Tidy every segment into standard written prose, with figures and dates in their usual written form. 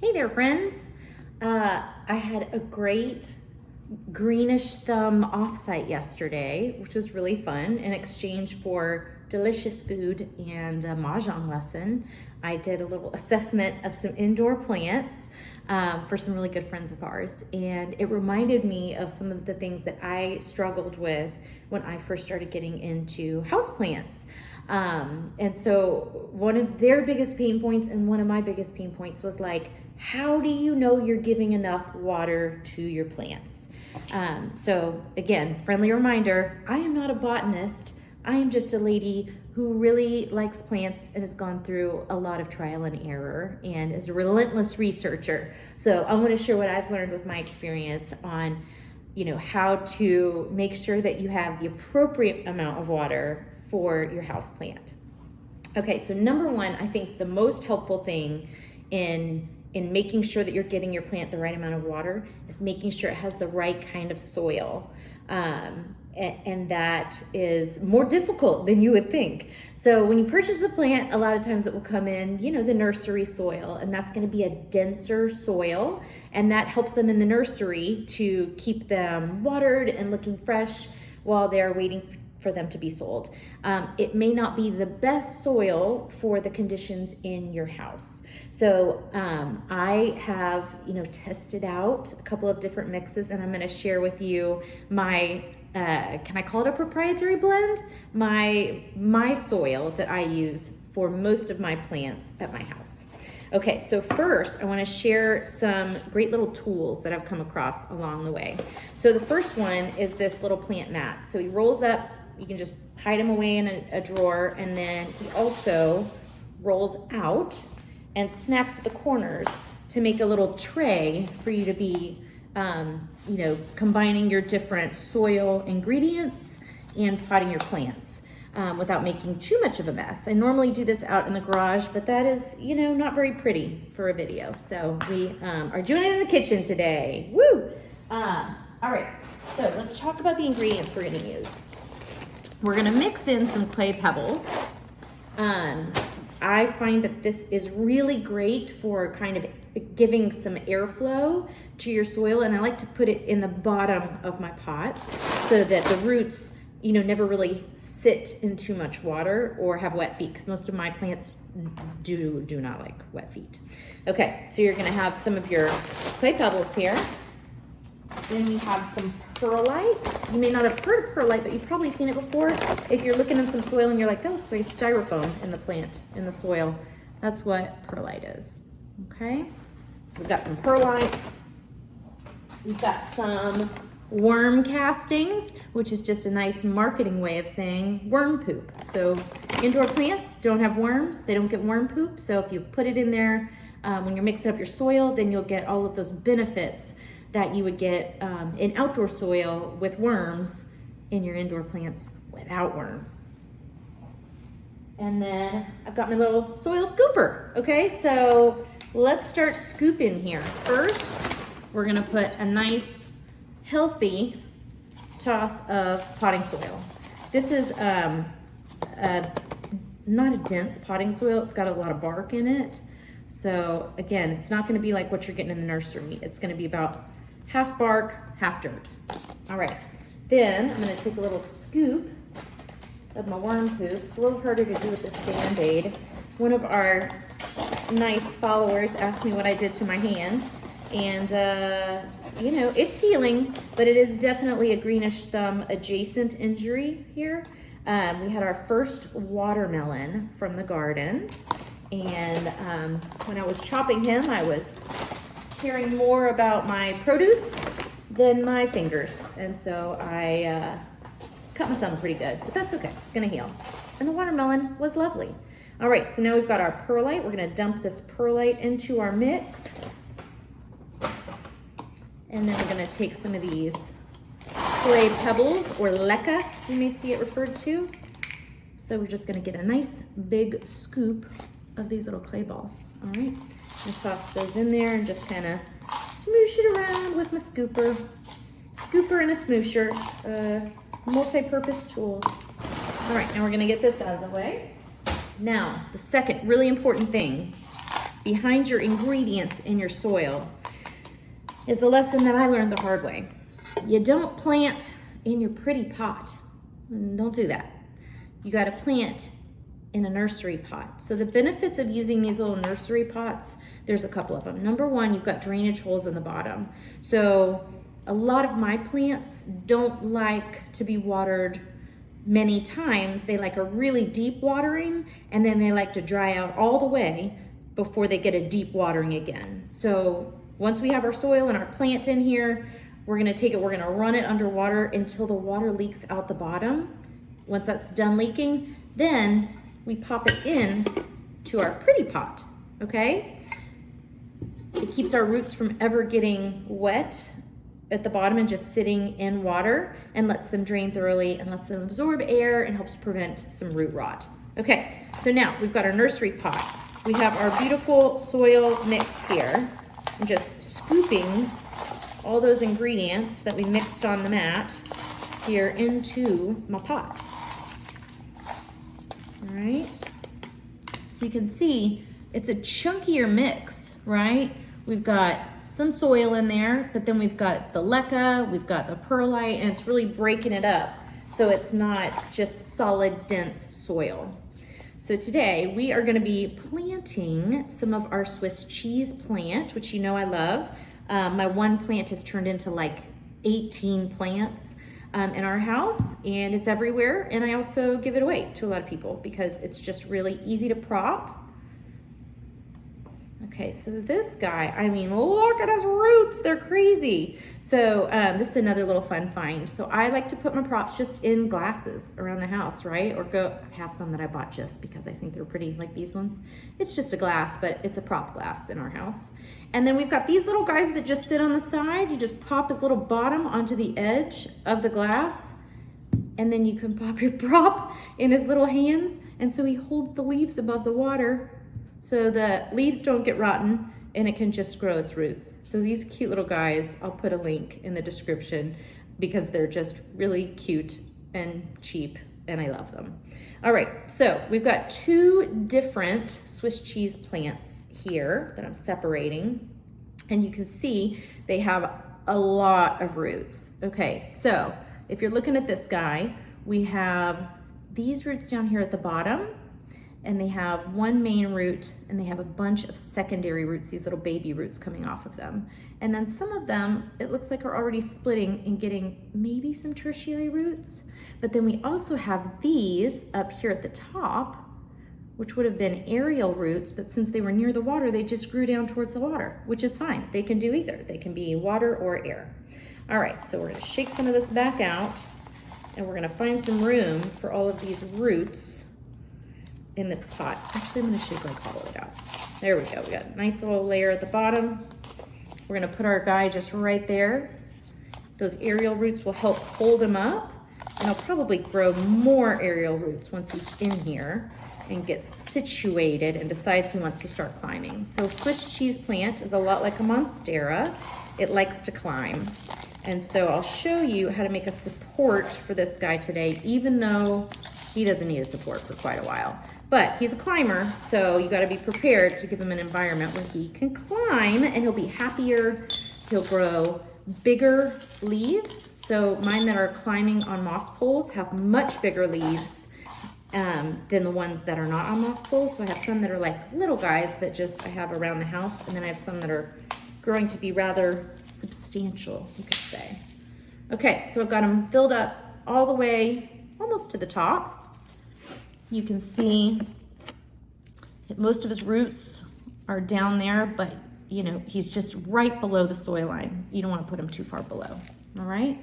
Hey there, friends. I had a great Greenish Thumb offsite yesterday, which was really fun. In exchange for delicious food and a mahjong lesson, I did a little assessment of some indoor plants for some really good friends of ours. And it reminded me of some of the things that I struggled with when I first started getting into houseplants. And so one of their biggest pain points and one of my biggest pain points was like, how do you know you're giving enough water to your plants? So again, friendly reminder, I am not a botanist. I am just a lady who really likes plants and has gone through a lot of trial and error and is a relentless researcher. So I want to share what I've learned with my experience on, how to make sure that you have the appropriate amount of water for your house plant. Okay, so number one, I think the most helpful thing in making sure that you're getting your plant the right amount of water is making sure it has the right kind of soil. And that is more difficult than you would think. So when you purchase a plant, a lot of times it will come in, the nursery soil, and that's going to be a denser soil, and that helps them in the nursery to keep them watered and looking fresh while they're waiting for them to be sold. It may not be the best soil for the conditions in your house. So I have, tested out a couple of different mixes, and I'm going to share with you my, can I call it a proprietary blend? My soil that I use for most of my plants at my house. Okay, so first I want to share some great little tools that I've come across along the way. So the first one is this little plant mat. So he rolls up, you can just hide him away in a drawer, and then he also rolls out and snaps at the corners to make a little tray for you to be, combining your different soil ingredients and potting your plants without making too much of a mess. I normally do this out in the garage, but that is, not very pretty for a video. So we are doing it in the kitchen today. Woo! All right, so let's talk about the ingredients we're gonna use. We're gonna mix in some clay pebbles. I find that this is really great for kind of giving some airflow to your soil, and I like to put it in the bottom of my pot so that the roots, never really sit in too much water or have wet feet, because most of my plants do not like wet feet. Okay, so you're gonna have some of your clay pebbles here. Then we have some perlite. You may not have heard of perlite, but you've probably seen it before. If you're looking in some soil and you're like, that looks like styrofoam in the plant, in the soil, that's what perlite is, okay? So we've got some perlite. We've got some worm castings, which is just a nice marketing way of saying worm poop. So indoor plants don't have worms, they don't get worm poop. So if you put it in there when you're mixing up your soil, then you'll get all of those benefits that you would get in outdoor soil with worms in your indoor plants without worms. And then I've got my little soil scooper. Okay, so let's start scooping here. First, we're gonna put a nice, healthy toss of potting soil. This is not a dense potting soil. It's got a lot of bark in it. So again, it's not gonna be like what you're getting in the nursery. It's gonna be about half bark, half dirt. All right, then I'm gonna take a little scoop of my worm poop. It's a little harder to do with this Band-Aid. One of our nice followers asked me what I did to my hand, and it's healing, but it is definitely a Greenish Thumb adjacent injury here. We had our first watermelon from the garden, and when I was chopping him, I was caring more about my produce than my fingers, and so I cut my thumb pretty good, but that's okay, it's gonna heal. And the watermelon was lovely. All right, so now we've got our perlite. We're gonna dump this perlite into our mix, and then we're gonna take some of these clay pebbles, or Lecca, you may see it referred to. So we're just gonna get a nice big scoop of these little clay balls, all right? And toss those in there and just kind of smoosh it around with my scooper. Scooper and a smoosher, multi-purpose tool. All right, now we're gonna get this out of the way. Now, the second really important thing behind your ingredients in your soil is a lesson that I learned the hard way. You don't plant in your pretty pot. Don't do that. You got to plant in a nursery pot. So the benefits of using these little nursery pots, there's a couple of them. Number one, you've got drainage holes in the bottom. So a lot of my plants don't like to be watered many times. They like a really deep watering, and then they like to dry out all the way before they get a deep watering again. So once we have our soil and our plant in here, we're gonna take it, we're gonna run it underwater until the water leaks out the bottom. Once that's done leaking, then we pop it in to our pretty pot, okay? It keeps our roots from ever getting wet at the bottom and just sitting in water, and lets them drain thoroughly and lets them absorb air and helps prevent some root rot. Okay, so now we've got our nursery pot. We have our beautiful soil mix here. I'm just scooping all those ingredients that we mixed on the mat here into my pot. All right, so you can see it's a chunkier mix, right? We've got some soil in there, but then we've got the Lecca, we've got the Pearlite, and it's really breaking it up so it's not just solid, dense soil. So today we are gonna be planting some of our Swiss cheese plant, which you know I love. My one plant has turned into like 18 plants in our house, and it's everywhere. And I also give it away to a lot of people because it's just really easy to prop. Okay, so this guy, I mean, look at his roots, they're crazy. So this is another little fun find. So I like to put my props just in glasses around the house, right? Or go have some that I bought just because I think they're pretty, like these ones. It's just a glass, but it's a prop glass in our house. And then we've got these little guys that just sit on the side. You just pop his little bottom onto the edge of the glass, and then you can pop your prop in his little hands. And so he holds the leaves above the water so the leaves don't get rotten and it can just grow its roots. So these cute little guys, I'll put a link in the description because they're just really cute and cheap and I love them. All right, so we've got two different Swiss cheese plants here that I'm separating, and you can see they have a lot of roots. Okay, so if you're looking at this guy, we have these roots down here at the bottom, and they have one main root, and they have a bunch of secondary roots, these little baby roots coming off of them. And then some of them, it looks like are already splitting and getting maybe some tertiary roots. But then we also have these up here at the top, which would have been aerial roots, but since they were near the water, they just grew down towards the water, which is fine. They can do either. They can be water or air. All right, so we're gonna shake some of this back out, and we're gonna find some room for all of these roots in this pot. Actually, I'm gonna shake like all of it out. There we go, we got a nice little layer at the bottom. We're gonna put our guy just right there. Those aerial roots will help hold him up, and he'll probably grow more aerial roots once he's in here and gets situated and decides he wants to start climbing. So Swiss cheese plant is a lot like a monstera. It likes to climb. And so I'll show you how to make a support for this guy today, even though he doesn't need a support for quite a while. But he's a climber, so you gotta be prepared to give him an environment where he can climb and he'll be happier. He'll grow bigger leaves. So mine that are climbing on moss poles have much bigger leaves than the ones that are not on moss poles. So I have some that are like little guys that just I have around the house, and then I have some that are growing to be rather substantial, you could say. Okay, so I've got them filled up all the way almost to the top. You can see that most of his roots are down there, but you know, he's just right below the soil line. You don't want to put him too far below, all right?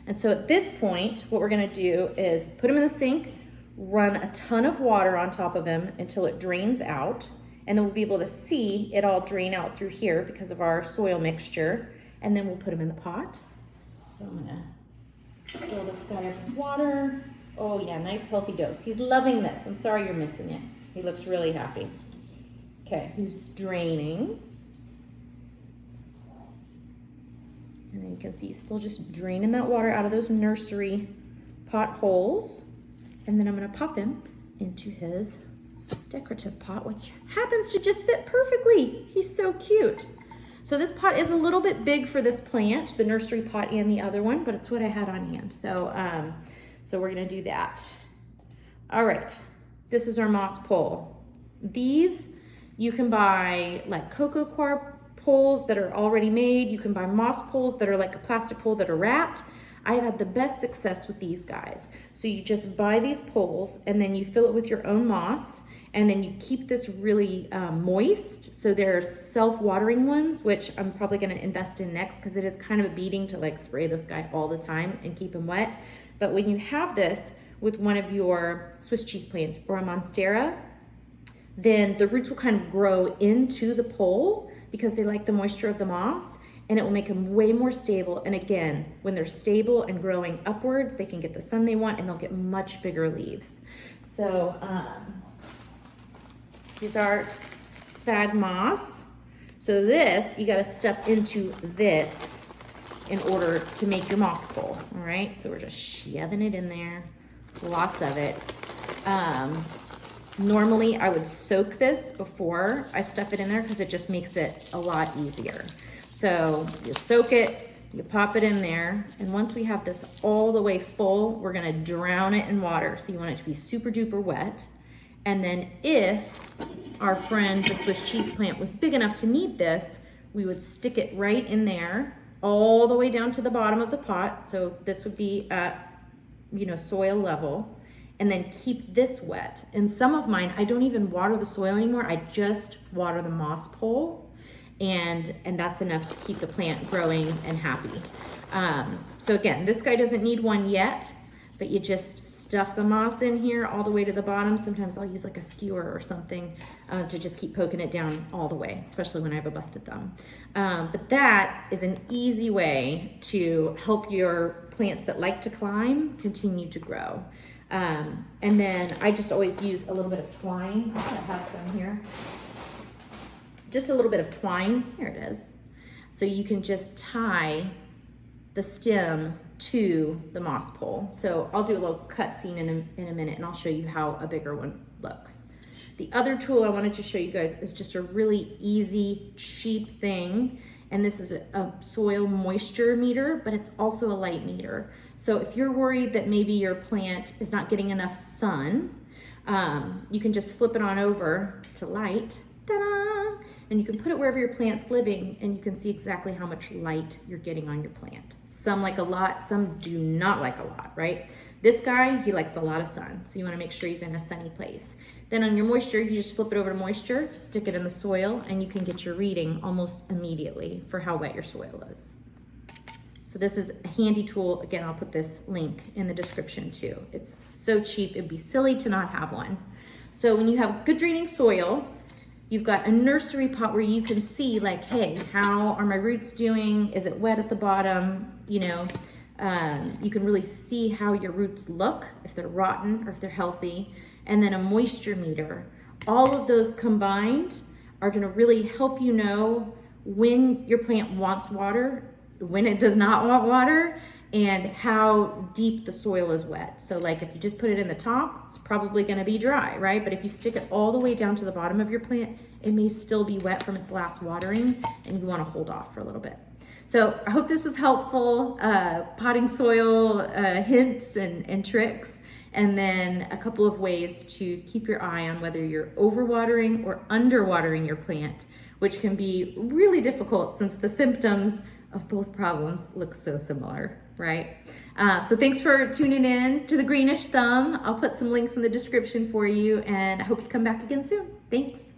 And so at this point, what we're gonna do is put him in the sink, run a ton of water on top of him until it drains out, and then we'll be able to see it all drain out through here because of our soil mixture, and then we'll put him in the pot. So I'm gonna fill this guy up with water. Oh yeah, nice healthy dose. He's loving this. I'm sorry you're missing it. He looks really happy. Okay, he's draining. And then you can see he's still just draining that water out of those nursery pot holes. And then I'm gonna pop him into his decorative pot, which happens to just fit perfectly. He's so cute. So this pot is a little bit big for this plant, the nursery pot and the other one, but it's what I had on hand. So, so we're gonna do that. All right, this is our moss pole. These you can buy like cocoa coir poles that are already made. You can buy moss poles that are like a plastic pole that are wrapped. I have had the best success with these guys. So you just buy these poles and then you fill it with your own moss, and then you keep this really moist. So there are self-watering ones, which I'm probably gonna invest in next because it is kind of a beating to like spray this guy all the time and keep him wet. But when you have this with one of your Swiss cheese plants or a Monstera, then the roots will kind of grow into the pole because they like the moisture of the moss, and it will make them way more stable. And again, when they're stable and growing upwards, they can get the sun they want and they'll get much bigger leaves. So here's our sphagnum. So this, you gotta step into this in order to make your moss pole, all right? So we're just shoving it in there, lots of it. Normally I would soak this before I stuff it in there because it just makes it a lot easier. So you soak it, you pop it in there, and once we have this all the way full, we're gonna drown it in water. So you want it to be super duper wet. And then if our friend, the Swiss cheese plant, was big enough to need this, we would stick it right in there, all the way down to the bottom of the pot. So this would be at, you know, soil level, and then keep this wet. And some of mine, I don't even water the soil anymore. I just water the moss pole, and that's enough to keep the plant growing and happy. So again, this guy doesn't need one yet, but you just stuff the moss in here all the way to the bottom. Sometimes I'll use like a skewer or something to just keep poking it down all the way, especially when I have a busted thumb. But that is an easy way to help your plants that like to climb continue to grow. And then I just always use a little bit of twine. I have some here. Just a little bit of twine. Here it is. So you can just tie the stem to the moss pole. So I'll do a little cut scene in a minute, and I'll show you how a bigger one looks. The other tool I wanted to show you guys is just a really easy, cheap thing. And this is a soil moisture meter, but it's also a light meter. So if you're worried that maybe your plant is not getting enough sun, you can just flip it on over to light, ta-da! And you can put it wherever your plant's living, and you can see exactly how much light you're getting on your plant. Some like a lot, some do not like a lot, right? This guy, he likes a lot of sun, so you wanna make sure he's in a sunny place. Then on your moisture, you just flip it over to moisture, stick it in the soil, and you can get your reading almost immediately for how wet your soil is. So this is a handy tool. Again, I'll put this link in the description too. It's so cheap, it'd be silly to not have one. So when you have good draining soil, you've got a nursery pot where you can see like, hey, how are my roots doing? Is it wet at the bottom? You know, you can really see how your roots look, if they're rotten or if they're healthy. And then a moisture meter. All of those combined are gonna really help you know when your plant wants water, when it does not want water, and how deep the soil is wet. So like if you just put it in the top, it's probably gonna be dry, right? But if you stick it all the way down to the bottom of your plant, it may still be wet from its last watering, and you wanna hold off for a little bit. So I hope this was helpful, potting soil hints and tricks, and then a couple of ways to keep your eye on whether you're overwatering or underwatering your plant, which can be really difficult since the symptoms of both problems look so similar, right? So thanks for tuning in to the Greenish Thumb. I'll put some links in the description for you, and I hope you come back again soon. Thanks.